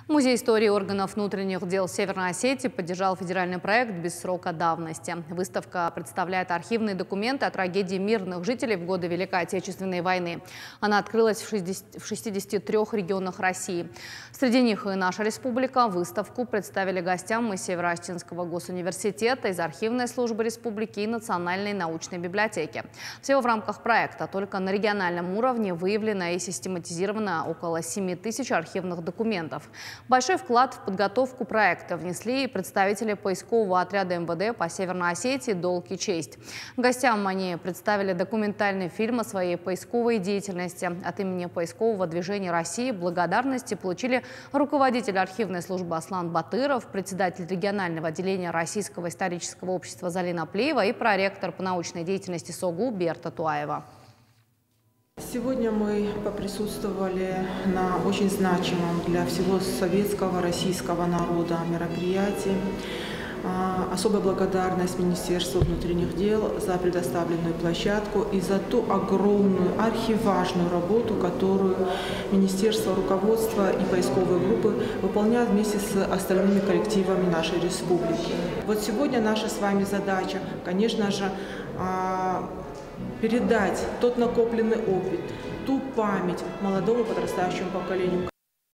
Музей истории органов внутренних дел Северной Осетии поддержал федеральный проект «Без срока давности». Выставка представляет архивные документы о трагедии мирных жителей в годы Великой Отечественной войны. Она открылась в 63 регионах России. Среди них и наша республика. Выставку представили гостям из Северо-Осетинского госуниверситета, из архивной службы республики и Национальной научной библиотеки. Всего в рамках проекта только на региональном уровне выявлено и систематизировано около 7000 архивных документов. Большой вклад в подготовку проекта внесли и представители поискового отряда МВД по Северной Осетии «Долг и честь». Гостям они представили документальный фильм о своей поисковой деятельности. От имени поискового движения России благодарности получили руководитель архивной службы Аслан Батыров, председатель регионального отделения Российского исторического общества Залина Плеева и проректор по научной деятельности СОГУ Берта Туаева. Сегодня мы поприсутствовали на очень значимом для всего советского, российского народа мероприятии. Особая благодарность Министерству внутренних дел за предоставленную площадку и за ту огромную архиважную работу, которую Министерство, руководство и поисковые группы выполняют вместе с остальными коллективами нашей республики. Вот сегодня наша с вами задача, конечно же, передать тот накопленный опыт, ту память молодому подрастающему поколению.